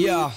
Yeah.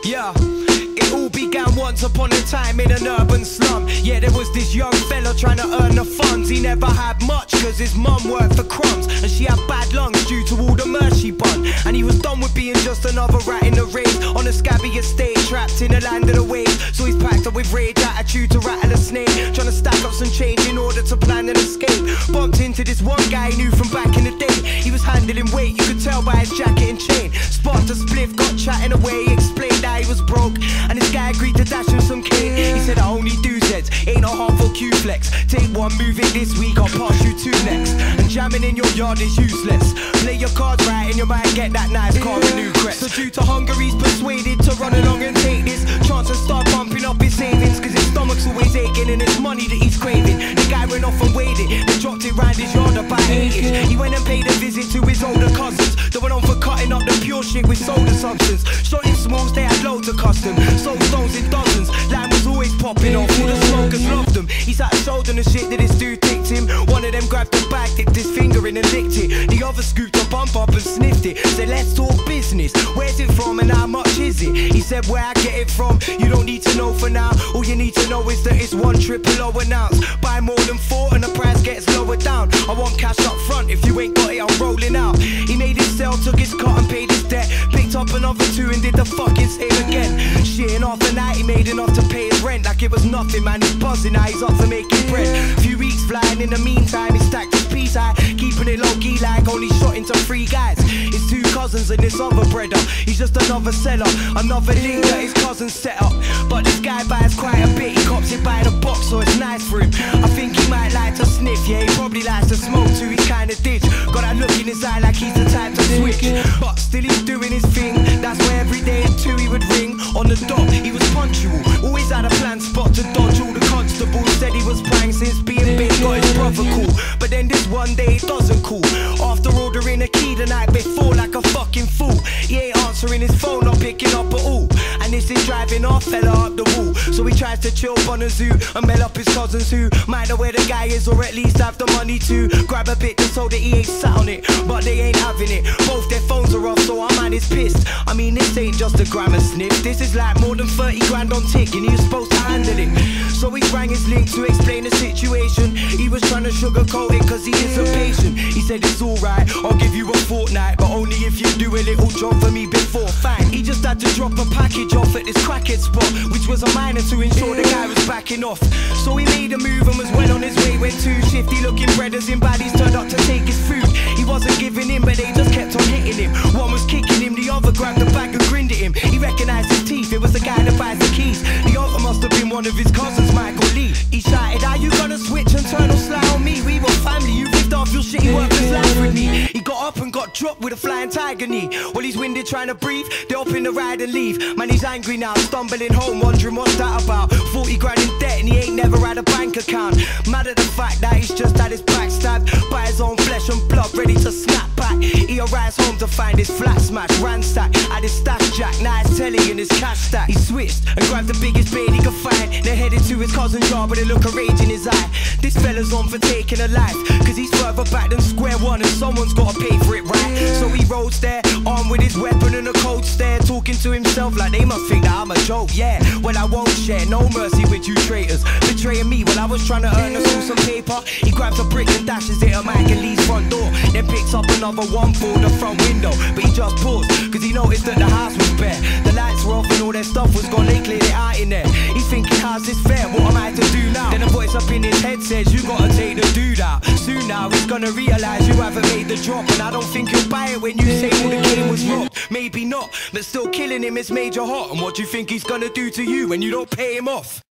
Yeah. It all began once upon a time in an urban slum. Yeah, there was this young fella trying to earn the funds. He never had much cause his mum worked for crumbs, and she had bad lungs due to all the murder she bun. And he was done with being just another rat in the race, on a scabby estate, trapped in the land of the waves. So he's packed up with rage, attitude to rattle a snake, trying to stack up some change in order to plan an escape. Bumped into this one guy he knew from back in the day. He was handling weight, you could tell by his jacket and chain. Sparked a spliff, got chatting away, he explained that he was broke, and this guy agreed to dash him some cane. He said, I only do Zeds, ain't no harmful Q-flex. Take one, move it this week, I'll pass you two next. And jamming in your yard is useless. Play your cards right and you might get that nice car and new crest. So due to hunger he's persuaded to run along and take this chance and start bumping up his savings, cause his stomach's always aching and it's money that he's craving. The guy went off and weighed it, they dropped it round his yard about 8-ish. He went and paid a visit to his older cousins that went on for cutting up the pure shit with soda substance. Shot in smalls, they had loads of custom, sold stones in dozens. Line was always popping off, all the smokers loved them. He sat shouldering the shit that this dude ticked him. One of them grabbed the bag, dipped his finger in and licked it. The other scooped a bump up and sniffed it. Said, let's talk business, where's it from and how much is it? He said, where I get it from, you don't need to know for now. All you need to know is that it's 1 triple O an ounce. Buy more than 4 and the price gets lower down. I want cash up front, if you ain't got it I'm rolling out. He made his sell, took his cut and paid his debt. Picked up another 2 and did the fucking same again. Shit, in half a night he made enough to pay his rent. Like it was nothing, man, he's buzzing, now he's up for making bread. Few weeks flying, in the meantime he stacked his piece high, keeping it low-key like only shot into 3 guys. His 2 cousins and this other brother, he's just another seller, another link that his cousins set up. But this guy buys quite a bit, he cops it by the box so it's nice for him. I think he might like to sniff, yeah, he probably likes to smoke too, he's kinda ditch. Got that look in his eye like he's the type to switch, but still he's doing his thing. That's why every day at 2 he would ring on the dot. He was punctual, always had a planned spot to dodge. All the constables said he was playing since being big, got his brother cool. But then this one day it doesn't cool. After ordering a key the night before like a fucking fool, he ain't answering his phone, not picking up at all. And this is driving our fella up the wall. So he tries to chill on a zoo and mail up his cousins who might know where the guy is, or at least have the money to grab a bit just so that he ain't sat on it. But they ain't having it, both their phones are off, so our man is pissed. I mean, this ain't just a gram and sniff, this is like more than 30 grand on tick, and he was supposed to handle it. So he rang his link to explain the situation. He was trying to sugarcoat it cause he isn't patient. He said it's alright, I'll give you a fortnight, but only if you do a little job for me before. Fine, he just had to drop a package off at this crackhead spot, which was a minor to ensure the guy was backing off. So he made a move and was well on his way when 2 shifty looking brothers in baddies turned up to take his food. He wasn't giving in but they just kept on hitting him. One was kicking him, the other grabbed the bag and grinned at him. He recognised his teeth, it was the guy that buys the keys. The other must have been one of his cousins, Michael Lee. He shouted, are you gonna switch and turn or slide on me? We were family, you ripped off your shitty worthless life with me. He got up and got dropped with a flying tiger knee. While he's winded trying to breathe, they're up in the ride and leave. Man, he's angry now, stumbling home, wondering what's that about. 40 grand in debt and he ain't never had a bank account. Mad at the fact that he's just had his back stabbed by his own flesh and blood, ready to snap back. He arrives home to find his flat smashed, ransacked, had his stash jack, now his telly and his cash stack. He switched and grabbed the biggest bait he could find, then headed to his cousin's yard with a look of rage in his eye. This fella's on for taking a life, cause he's further back than square one and someone's gotta pay for it, right? So he rolls there, armed with his weapon and a cold stare, talking to himself like they must think that I'm a joke, yeah. Well, I won't share no mercy with you traitors, betraying me while I was trying to earn us all some paper. He grabs a brick and dashes it at Mike and Lee's front door, then picks up another one for the front window. But he just paused, cause he noticed that the house was bare. The lights were off and all their stuff was gone, they cleared it out in there. He's thinking, how's this fair, what am I to do now? Then a voice up in his head says, you gotta take the dude out. Soon now he's gonna realise you haven't made the drop, and I don't think he'll buy it when you say all the game was robbed. Maybe not, but still killing him is major hot. And what do you think he's gonna do to you when you don't pay him off?